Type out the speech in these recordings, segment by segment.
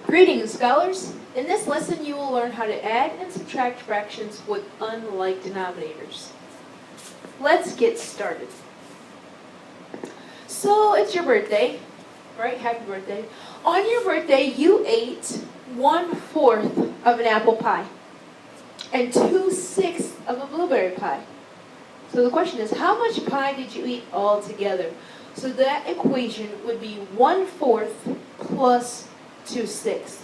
Greetings, scholars. In this lesson, you will learn how to add and subtract fractions with unlike denominators. Let's get started. So, it's your birthday, right? Happy birthday. On your birthday, you ate 1/4 of an apple pie and 2/6 of a blueberry pie. So the question is, how much pie did you eat altogether? So that equation would be 1/4 plus 2/6.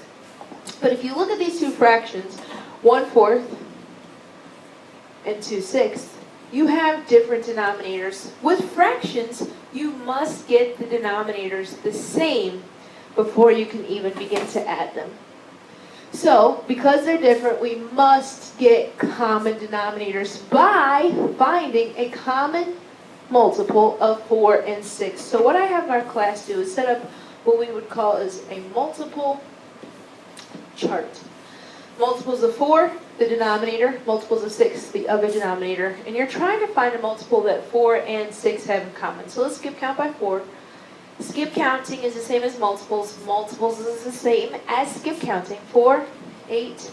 But if you look at these two fractions, 1/4 and 2/6, you have different denominators. With fractions, you must get the denominators the same before you can even begin to add them. So, because they're different, we must get common denominators by finding a common multiple of 4 and 6. So what I have our class do is set up what we would call as a multiple chart. Multiples of 4, the denominator. Multiples of 6, the other denominator. And you're trying to find a multiple that 4 and 6 have in common. So let's skip count by 4. Skip counting is the same as multiples. Multiples is the same as skip counting. 4, 8,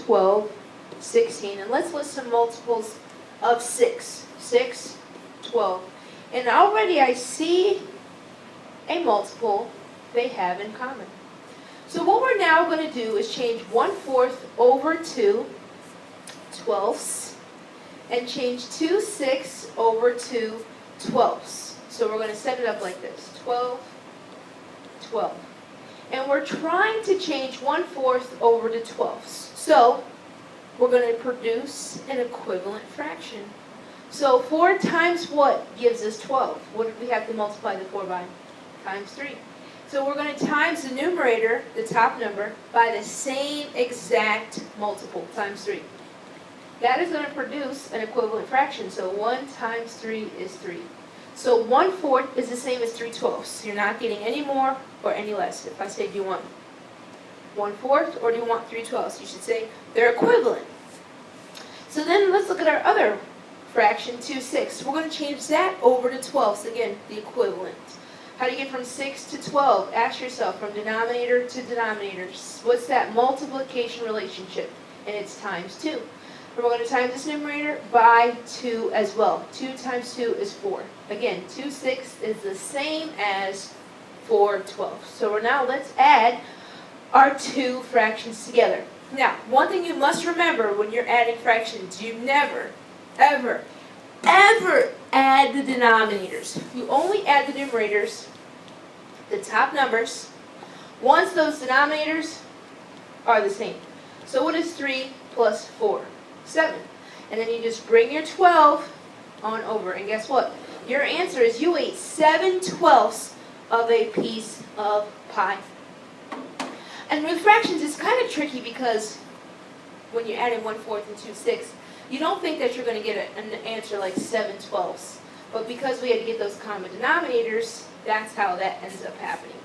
12, 16. And let's list some multiples of 6. 6, 12. And already I see a multiple they have in common. So what we're now going to do is change 1/4 over to 12ths and change 2/6 over to 12ths. So we're going to set it up like this. 12, 12. And we're trying to change 1/4 over to 12ths. So we're going to produce an equivalent fraction. So 4 times what gives us 12? What did we have to multiply the 4 by? Times 3. So we're going to times the numerator, the top number, by the same exact multiple, times 3. That is going to produce an equivalent fraction. So 1 times 3 is 3. So 1/4 is the same as 3/12. You're not getting any more or any less. If I say, do you want 1/4 or do you want 3/12? You should say they're equivalent. So then let's look at our other fraction, 2/6. We're going to change that over to 12ths. Again, the equivalent. How do you get from 6 to 12? Ask yourself, from denominator to denominator. What's that multiplication relationship? And it's times 2. We're going to times this numerator by 2 as well. 2 times 2 is 4. Again, 2/6 is the same as 4/12. So now let's add our two fractions together. Now, one thing you must remember when you're adding fractions, you never, ever, ever add the denominators. You only add the numerators, the top numbers, once those denominators are the same. So what is 3 plus 4? 7. And then you just bring your 12 on over. And guess what? Your answer is you ate 7/12 of a piece of pie. And with fractions, it's kind of tricky because when you're adding 1/4 and 2/6, you don't think that you're going to get an answer like 7/12. But because we had to get those common denominators, that's how that ends up happening.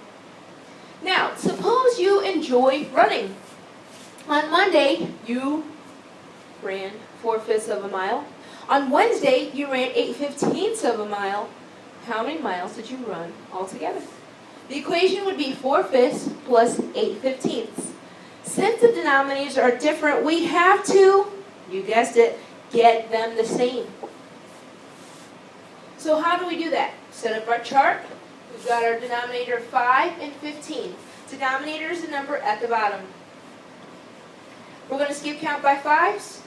Now, suppose you enjoy running. On Monday, you ran 4/5 of a mile. On Wednesday, you ran 8/15 of a mile. How many miles did you run altogether? The equation would be 4/5 plus 8/15. Since the denominators are different, we have to, you guessed it, get them the same. So how do we do that? Set up our chart. We've got our denominator 5 and 15. Denominator is the number at the bottom. We're going to skip count by 5s.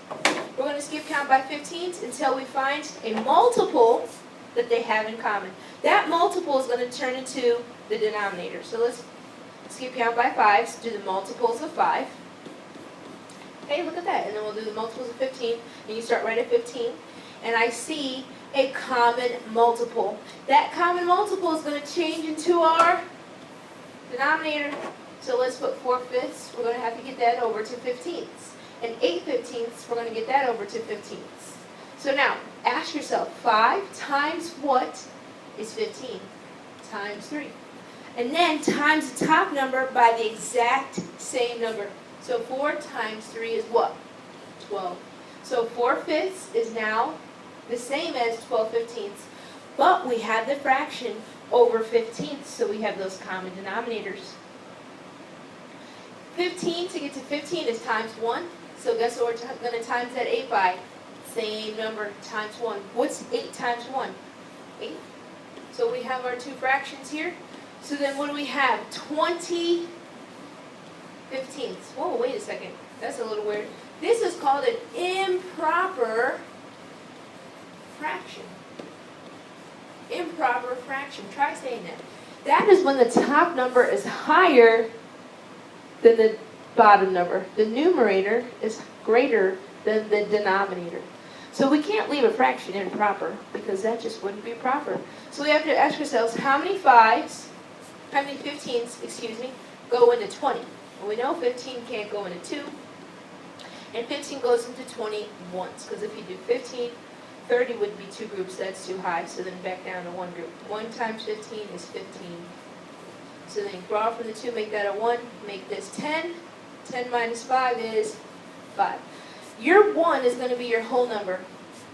We're going to skip count by 15s until we find a multiple that they have in common. That multiple is going to turn into the denominator. So let's skip count by 5s, do the multiples of 5. Hey, look at that. And then we'll do the multiples of 15. And you start right at 15. And I see a common multiple. That common multiple is going to change into our denominator. So let's put 4/5. We're going to have to get that over to 15ths. And 8/15, we're going to get that over to 15ths. So now, ask yourself, 5 times what is 15? Times 3. And then times the top number by the exact same number. So 4 times 3 is what? 12. So 4/5 is now the same as 12/15. But we have the fraction over 15ths, so we have those common denominators. 15 to get to 15 is times 1. So guess what we're going to times that 8 by? Same number times 1. What's 8 times 1? 8. So we have our two fractions here. So then what do we have? 20 15ths. Whoa, wait a second. That's a little weird. This is called an improper fraction. Improper fraction. Try saying that. That is when the top number is higher than the bottom number. The numerator is greater than the denominator. So we can't leave a fraction improper because that just wouldn't be proper. So we have to ask ourselves how many 15s, go into 20. Well, we know 15 can't go into 2. And 15 goes into 20 once. Because if you do 15, 30 would be 2 groups. That's too high. So then back down to 1 group. 1 times 15 is 15. So then you draw from the 2, make that a 1. Make this 10. 10 minus 5 is 5. Your 1 is going to be your whole number.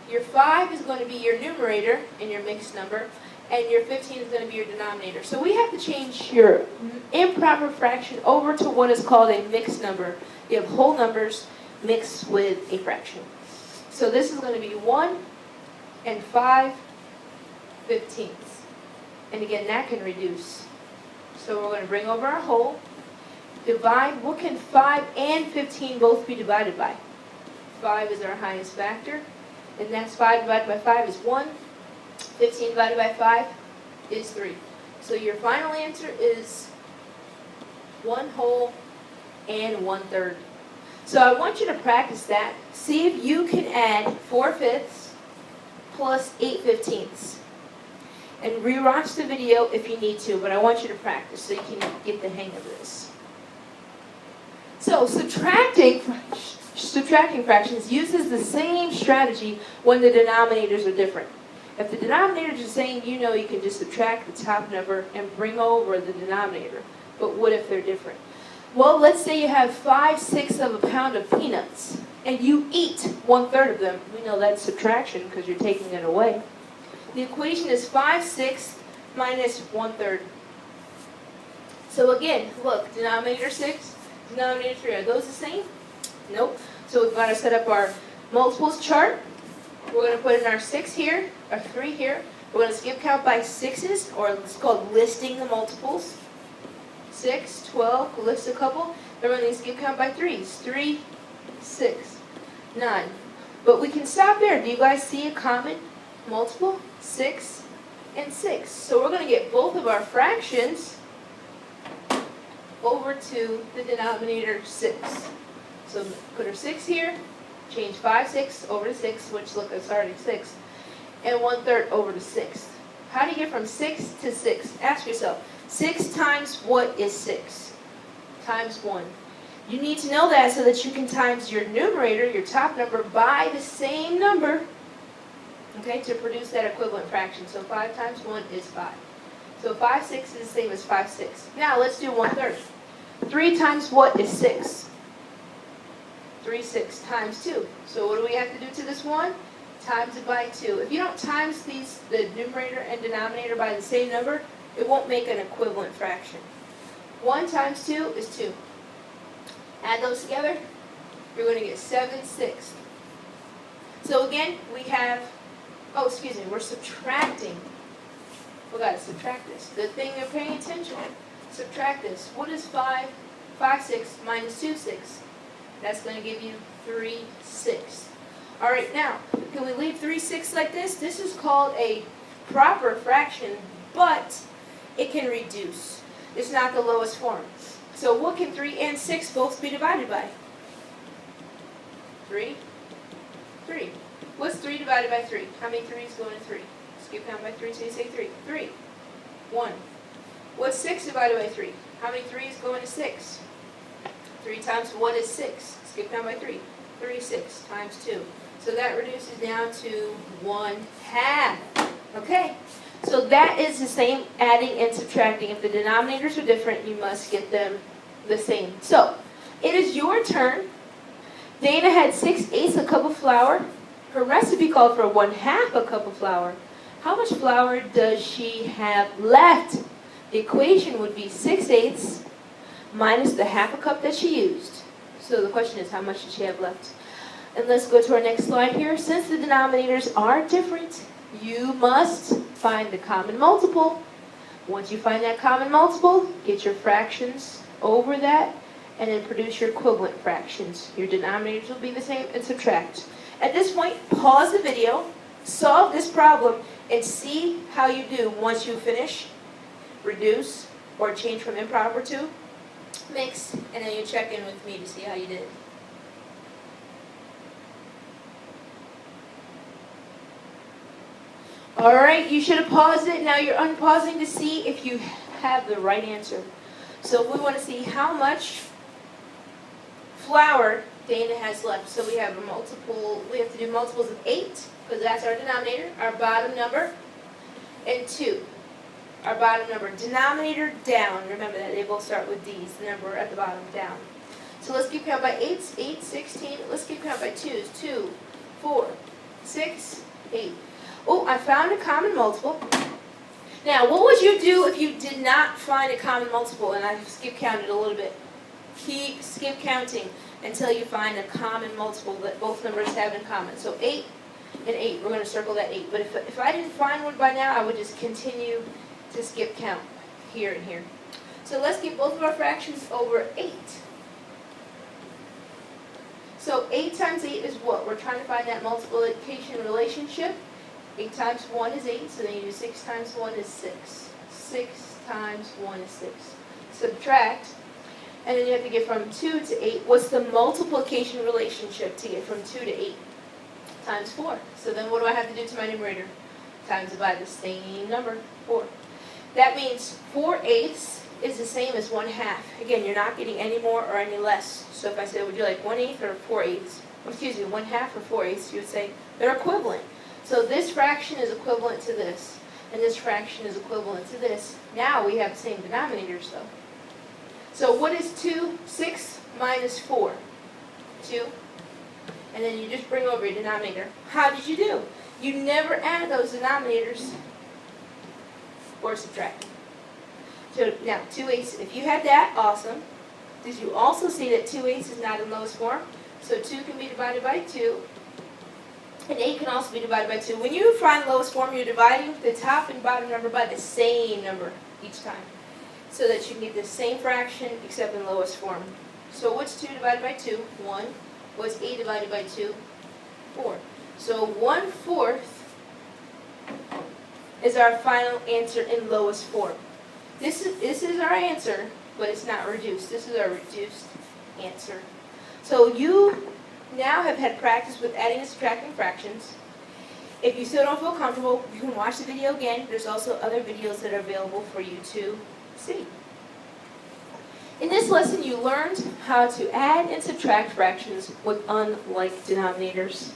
Your 5 is going to be your numerator in your mixed number. And your 15 is going to be your denominator. So we have to change your improper fraction over to what is called a mixed number. You have whole numbers mixed with a fraction. So this is going to be 1 and 5 15ths. And again, that can reduce. So we're going to bring over our whole. Divide. What can 5 and 15 both be divided by? 5 is our highest factor. And that's 5 divided by 5 is 1. 15 divided by 5 is 3. So your final answer is 1 whole and 1/3. So I want you to practice that. See if you can add 4/5 plus 8/15. And rewatch the video if you need to, but I want you to practice so you can get the hang of this. So subtracting fractions uses the same strategy when the denominators are different. If the denominators are the same, you know you can just subtract the top number and bring over the denominator. But what if they're different? Well, let's say you have 5/6 of a pound of peanuts, and you eat 1/3 of them. We know that's subtraction because you're taking it away. The equation is 5/6 minus 1/3. So again, look, denominator 6, denominator 3. Are those the same? Nope. So we've got to set up our multiples chart. We're going to put in our 6 here, our 3 here. We're going to skip count by 6s, or it's called listing the multiples. 6, 12, list a couple. Then we're going to skip count by 3s. 3, 6, 9. But we can stop there. Do you guys see a common multiple? 6 and 6. So we're going to get both of our fractions over to the denominator 6. So put our 6 here. Change 5/6 over to 6, which look, it's already 6, and 1/3 over to 6. How do you get from 6 to 6? Ask yourself, 6 times what is 6? Times 1. You need to know that so that you can times your numerator, your top number, by the same number, okay, to produce that equivalent fraction. So 5 times 1 is 5. So 5/6 is the same as 5/6. Now let's do 1/3. 3 times what is 6? 3 6 times 2. So what do we have to do to this 1? Times it by 2. If you don't times the numerator and denominator by the same number, it won't make an equivalent fraction. 1 times 2 is 2. Add those together, you're going to get 7/6. So again, we have, we're subtracting. We've got to subtract this. Good thing you're paying attention. Subtract this. What is 5/6 minus 2/6? That's going to give you 3/6. All right, now, can we leave 3/6 like this? This is called a proper fraction, but it can reduce. It's not the lowest form. So what can 3 and 6 both be divided by? 3. 3. What's 3 divided by 3? How many 3's go into 3? Skip count by 3, so you say 3. 3. 1. What's 6 divided by 3? How many 3's go into 6? 3 times 1 is 6. Skip down by 3. 3 6 times 2. So that reduces down to 1/2. Okay? So that is the same adding and subtracting. If the denominators are different, you must get them the same. So, it is your turn. Dana had 6/8 a cup of flour. Her recipe called for 1/2 a cup of flour. How much flour does she have left? The equation would be 6/8 minus the half a cup that she used. So the question is, how much did she have left? And let's go to our next slide here. Since the denominators are different, you must find the common multiple. Once you find that common multiple, get your fractions over that, and then produce your equivalent fractions. Your denominators will be the same, and subtract. At this point, pause the video, solve this problem, and see how you do once you finish, reduce, or change from improper to mixed, and then you check in with me to see how you did. All right, you should have paused it. Now you're unpausing to see if you have the right answer. So we want to see how much flour Dana has left. So we have a multiple. We have to do multiples of 8 because that's our denominator, our bottom number, and 2. Our bottom number, denominator down. Remember that they both start with D's. The number at the bottom down. So let's keep count by 8s. 8, 16. Let's keep count by 2s. 2, 4, 6, 8. Oh, I found a common multiple. Now, what would you do if you did not find a common multiple? And I skip counted a little bit. Skip counting until you find a common multiple that both numbers have in common. So 8 and 8. We're going to circle that 8. But if I didn't find one by now, I would just continue to skip count here and here. So let's get both of our fractions over 8. So 8 times 8 is what? We're trying to find that multiplication relationship. 8 times 1 is 8, so then you do 6 times 1 is 6. 6 times 1 is 6. Subtract, and then you have to get from 2 to 8. What's the multiplication relationship to get from 2 to 8? Times 4. So then what do I have to do to my numerator? Times it by the same number, 4. That means 4/8 is the same as 1/2. Again, you're not getting any more or any less. So if I said, would you like 1/8 or 4/8? Excuse me, 1/2 or 4/8, you would say they're equivalent. So this fraction is equivalent to this, and this fraction is equivalent to this. Now we have the same denominators, though. So what is 2? 6 minus 4? 2. And then you just bring over your denominator. How did you do? You never add those denominators or subtract. So now 2/8, if you had that, awesome. Did you also see that 2/8 is not in lowest form? So 2 can be divided by 2. And 8 can also be divided by 2. When you find lowest form, you're dividing the top and bottom number by the same number each time, so that you can get the same fraction except in lowest form. So what's 2 divided by 2? 1. What's 8 divided by 2? 4. So 1/4 is our final answer in lowest form. This is our answer, but it's not reduced. This is our reduced answer. So you now have had practice with adding and subtracting fractions. If you still don't feel comfortable, you can watch the video again. There's also other videos that are available for you to see. In this lesson, you learned how to add and subtract fractions with unlike denominators.